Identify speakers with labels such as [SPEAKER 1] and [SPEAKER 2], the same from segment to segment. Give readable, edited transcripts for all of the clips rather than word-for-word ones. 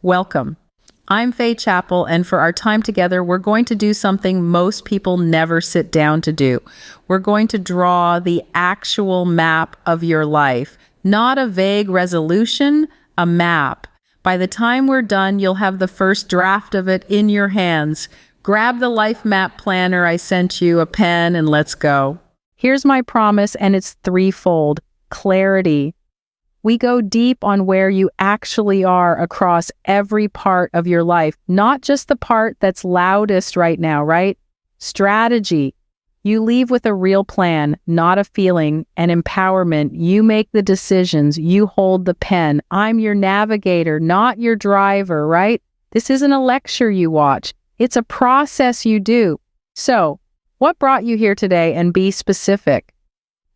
[SPEAKER 1] Welcome. I'm Faye Chappell, and for our time together, we're going to do something most people never sit down to do. We're going to draw the actual map of your life, not a vague resolution, a map. By the time we're done, you'll have the first draft of it in your hands. Grab the LifeMap planner I sent you, a pen, and let's go. Here's my promise, and it's threefold. Clarity. We go deep on where you actually are across every part of your life, not just the part that's loudest right now, right? Strategy. You leave with a real plan, not a feeling. And empowerment. You make the decisions. You hold the pen. I'm your navigator, not your driver, right? This isn't a lecture you watch. It's a process you do. So, what brought you here today? And be specific.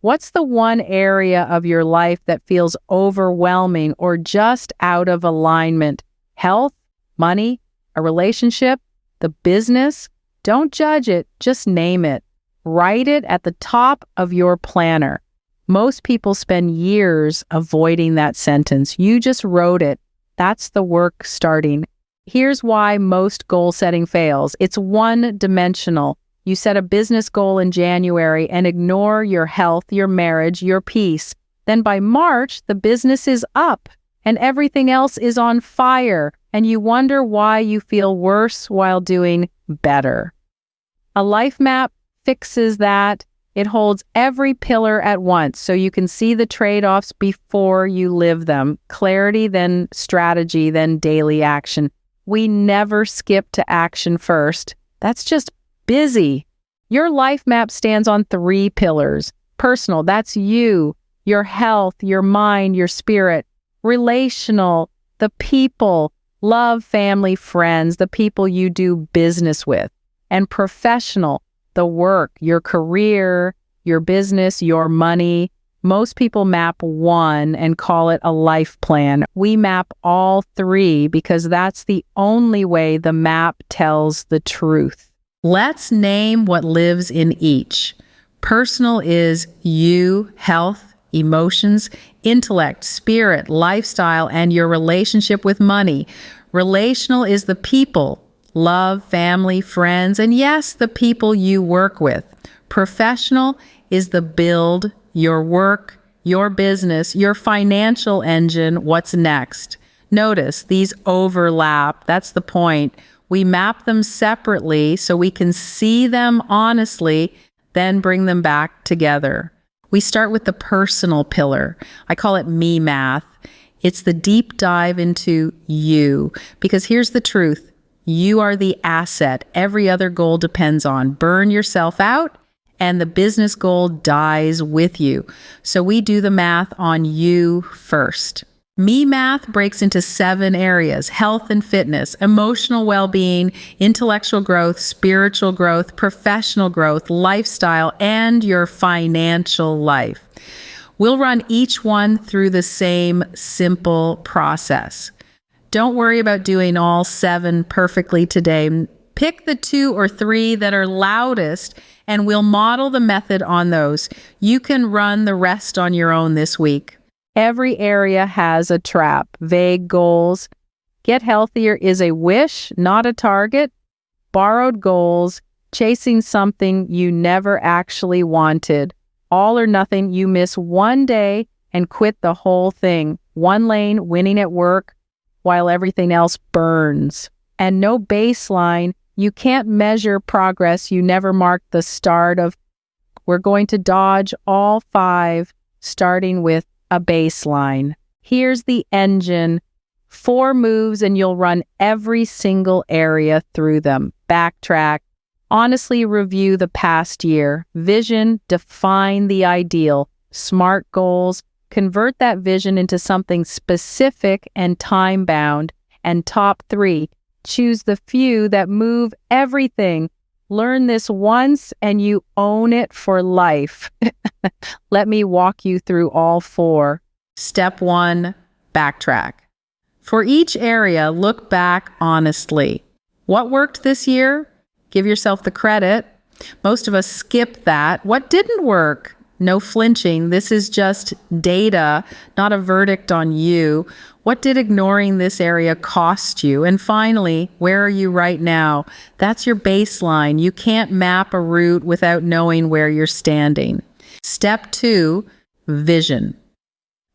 [SPEAKER 1] What's the one area of your life that feels overwhelming or just out of alignment? Health, money, a relationship, the business? Don't judge it, just name it. Write it at the top of your planner. Most people spend years avoiding that sentence. You just wrote it. That's the work starting. Here's why most goal setting fails. It's one-dimensional. You set a business goal in January and ignore your health, your marriage, your peace. Then by March, the business is up and everything else is on fire, and you wonder why you feel worse while doing better. A life map fixes that. It holds every pillar at once so you can see the trade-offs before you live them. Clarity, then strategy, then daily action. We never skip to action first. That's just busy. Your life map stands on 3 pillars. Personal, that's you, your health, your mind, your spirit. Relational, the people, love, family, friends, the people you do business with. And professional, the work, your career, your business, your money. Most people map one and call it a life plan. We map all 3 because that's the only way the map tells the truth. Let's name what lives in each. Personal is you, health, emotions, intellect, spirit, lifestyle, and your relationship with money. Relational is the people, love, family, friends, and yes, the people you work with. Professional is the build, your work, your business, your financial engine, what's next. Notice these overlap. That's the point. We map them separately so we can see them honestly, then bring them back together. We start with the personal pillar. I call it me math. It's the deep dive into you, because here's the truth. You are the asset every other goal depends on. Burn yourself out and the business goal dies with you. So we do the math on you first. Me math breaks into 7 areas: health and fitness, emotional well-being, intellectual growth, spiritual growth, professional growth, lifestyle, and your financial life. We'll run each one through the same simple process. Don't worry about doing all 7 perfectly today. Pick the 2 or 3 that are loudest, and we'll model the method on those. You can run the rest on your own this week. Every area has a trap. Vague goals. Get healthier is a wish, not a target. Borrowed goals. Chasing something you never actually wanted. All or nothing. You miss one day and quit the whole thing. One lane, winning at work, while everything else burns. And no baseline. You can't measure progress. You never marked the start of. We're going to dodge all 5, starting with a baseline. Here's the engine. 4 moves and you'll run every single area through them. Backtrack. Honestly review the past year. Vision, define the ideal. SMART goals. Convert that vision into something specific and time-bound. And top 3. Choose the few that move everything. Learn this once and you own it for life. Let me walk you through all 4. Step 1, backtrack. For each area, look back honestly. What worked this year? Give yourself the credit. Most of us skip that. What didn't work? no flinching. This is just data, not a verdict on you. What did ignoring this area cost you? And finally, where are you right now? That's your baseline. You can't map a route without knowing where you're standing. Step 2, vision.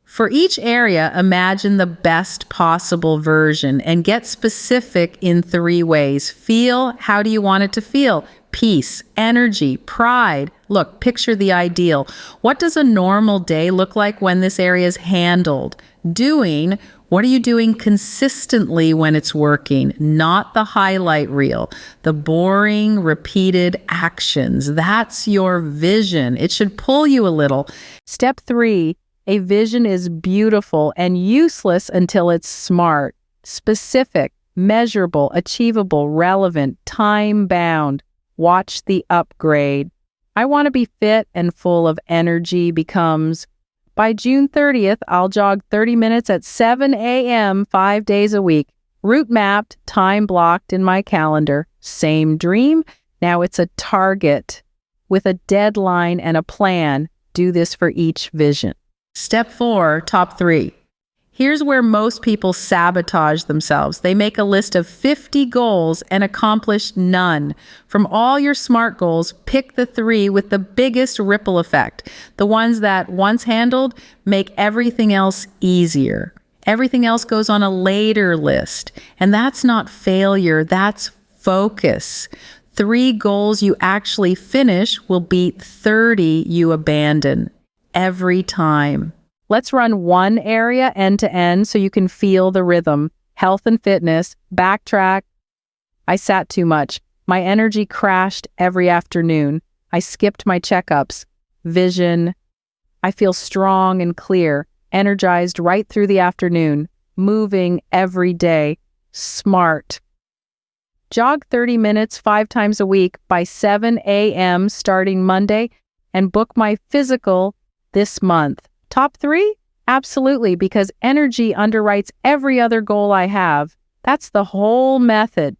[SPEAKER 1] For each area, imagine the best possible version and get specific in 3 ways. Feel, how do you want it to feel? Peace, energy, pride. Look, picture the ideal. What does a normal day look like when this area is handled? Doing, what are you doing consistently when it's working? Not the highlight reel, the boring, repeated actions. That's your vision. It should pull you a little. Step 3, a vision is beautiful and useless until it's smart, specific, measurable, achievable, relevant, time-bound. Watch the upgrade. I want to be fit and full of energy becomes, by June 30th, I'll jog 30 minutes at 7 a.m. 5 days a week. Route mapped, time blocked in my calendar. Same dream. Now it's a target with a deadline and a plan. Do this for each vision. Step 4, top 3. Here's where most people sabotage themselves. They make a list of 50 goals and accomplish none. From all your SMART goals, pick the 3 with the biggest ripple effect. The ones that, once handled, make everything else easier. Everything else goes on a later list. And that's not failure, that's focus. 3 goals you actually finish will beat 30 you abandon. Every time. Let's run one area end to end so you can feel the rhythm. Health and fitness, backtrack. I sat too much. My energy crashed every afternoon. I skipped my checkups. Vision. I feel strong and clear, energized right through the afternoon, moving every day. SMART. Jog 30 minutes 5 times a week by 7 a.m. starting Monday and book my physical this month. Top 3? Absolutely, because energy underwrites every other goal I have. That's the whole method.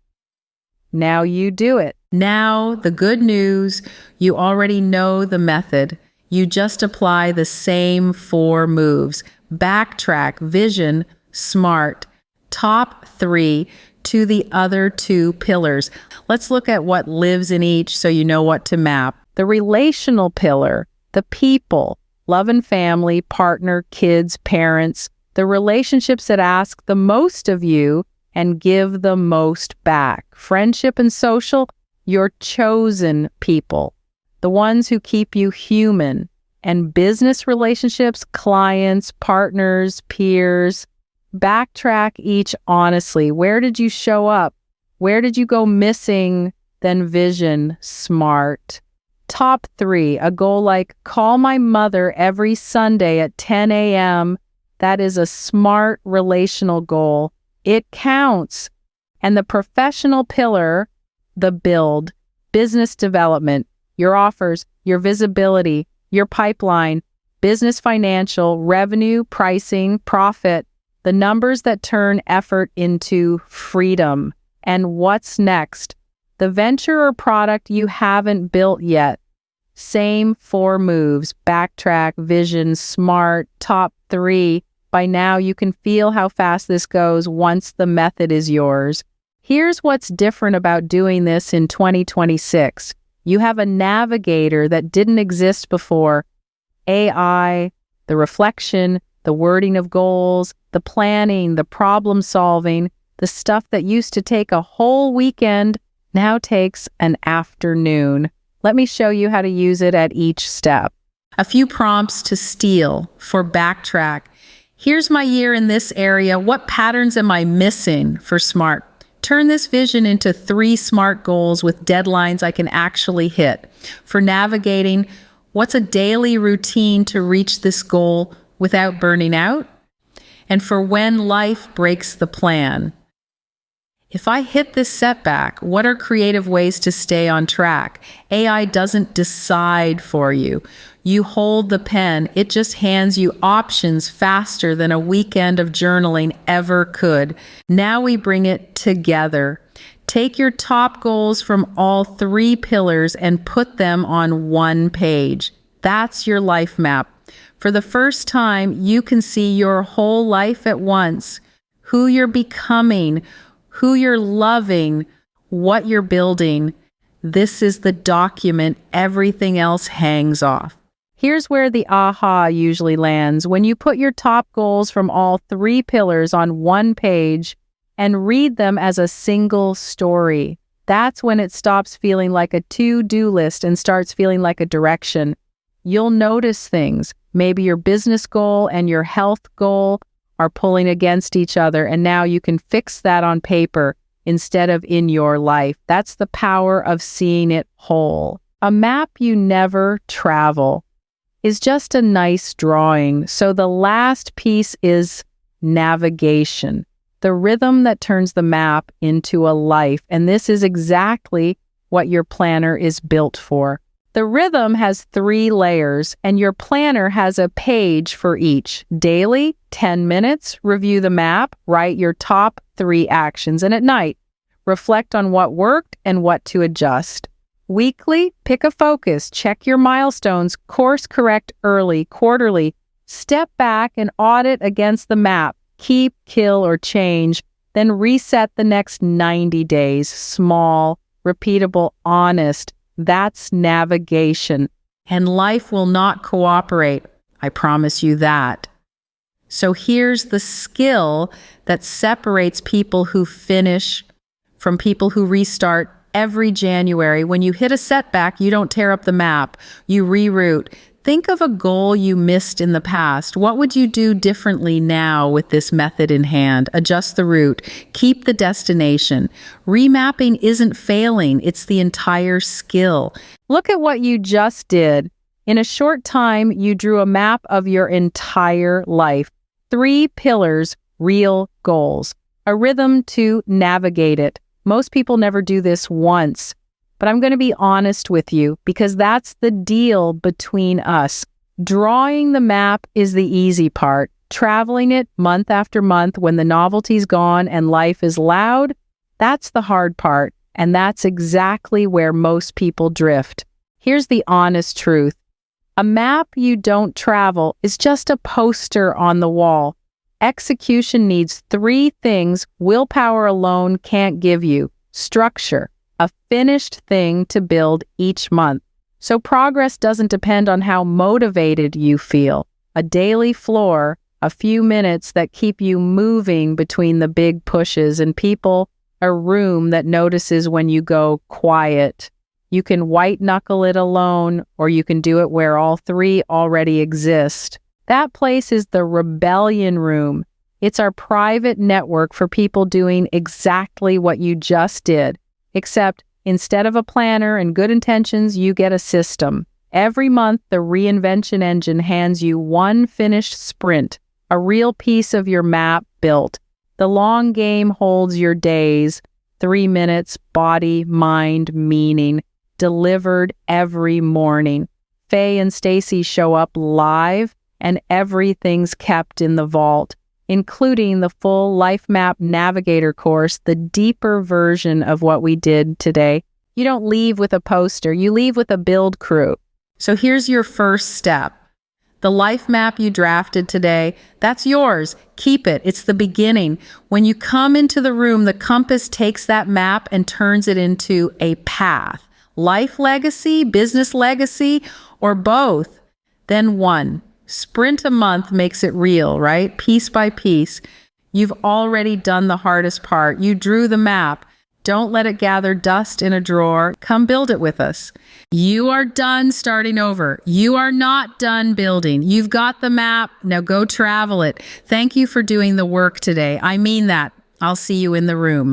[SPEAKER 1] Now you do it. Now, the good news, you already know the method. You just apply the same 4 moves. Backtrack, vision, SMART. Top 3 to the other 2 pillars. Let's look at what lives in each so you know what to map. The relational pillar, the people. Love and family, partner, kids, parents, the relationships that ask the most of you and give the most back. Friendship and social, your chosen people, the ones who keep you human. And business relationships, clients, partners, peers. Backtrack each honestly. Where did you show up? Where did you go missing? Then vision, SMART. Top 3, a goal like call my mother every Sunday at 10 a.m. That is a SMART relational goal. It counts. And the professional pillar, the build, business development, your offers, your visibility, your pipeline, business financial, revenue, pricing, profit, the numbers that turn effort into freedom. And what's next? The venture or product you haven't built yet. Same 4 moves, backtrack, vision, SMART, top 3. By now you can feel how fast this goes once the method is yours. Here's what's different about doing this in 2026. You have a navigator that didn't exist before. AI, the reflection, the wording of goals, the planning, the problem solving, the stuff that used to take a whole weekend now takes an afternoon. Let me show you how to use it at each step. A few prompts to steal for backtrack. Here's my year in this area. What patterns am I missing for SMART? Turn this vision into 3 SMART goals with deadlines I can actually hit. For navigating, what's a daily routine to reach this goal without burning out? And for when life breaks the plan. If I hit this setback, what are creative ways to stay on track? AI doesn't decide for you. You hold the pen. It just hands you options faster than a weekend of journaling ever could. Now we bring it together. Take your top goals from all 3 pillars and put them on one page. That's your life map. For the first time, you can see your whole life at once, who you're becoming, who you're loving, what you're building. This is the document everything else hangs off. Here's where the aha usually lands. When you put your top goals from all 3 pillars on one page and read them as a single story, that's when it stops feeling like a to-do list and starts feeling like a direction. You'll notice things. Maybe your business goal and your health goal are pulling against each other, and now you can fix that on paper instead of in your life. That's the power of seeing it whole. A map you never travel is just a nice drawing. So the last piece is navigation, the rhythm that turns the map into a life. And this is exactly what your planner is built for. The rhythm has 3 layers, and your planner has a page for each. Daily, 10 minutes, review the map, write your top 3 actions, and at night, reflect on what worked and what to adjust. Weekly, pick a focus, check your milestones, course correct early, quarterly, step back and audit against the map, keep, kill, or change, then reset the next 90 days, small, repeatable, honest. That's navigation. And life will not cooperate. I promise you that. So here's the skill that separates people who finish from people who restart every January. When you hit a setback, you don't tear up the map, you reroute. Think of a goal you missed in the past. What would you do differently now with this method in hand? Adjust the route. Keep the destination. Remapping isn't failing. It's the entire skill. Look at what you just did. In a short time, you drew a map of your entire life. 3 pillars, real goals. A rhythm to navigate it. Most people never do this once. But I'm going to be honest with you, because that's the deal between us. Drawing the map is the easy part. Traveling it month after month when the novelty's gone and life is loud, that's the hard part. And that's exactly where most people drift. Here's the honest truth. A map you don't travel is just a poster on the wall. Execution needs 3 things willpower alone can't give you. Structure. A finished thing to build each month. So progress doesn't depend on how motivated you feel. A daily floor, a few minutes that keep you moving between the big pushes, and people, a room that notices when you go quiet. You can white knuckle it alone, or you can do it where all 3 already exist. That place is the rebellion room. It's our private network for people doing exactly what you just did. Except instead of a planner and good intentions, you get a system. Every month, the reinvention engine hands you one finished sprint, a real piece of your map built. The long game holds your days, 3 minutes, body, mind, meaning, delivered every morning. Faye and Stacy show up live, and everything's kept in the vault, including the full LifeMap Navigator course, the deeper version of what we did today. You don't leave with a poster, you leave with a build crew. So here's your first step. The life map you drafted today, that's yours. Keep it. It's the beginning. When you come into the room, the compass takes that map and turns it into a path. Life legacy, business legacy, or both. Then 1. Sprint a month makes it real, right? Piece by piece. You've already done the hardest part. You drew the map. Don't let it gather dust in a drawer. Come build it with us. You are done starting over. You are not done building. You've got the map. Now go travel it. Thank you for doing the work today. I mean that. I'll see you in the room.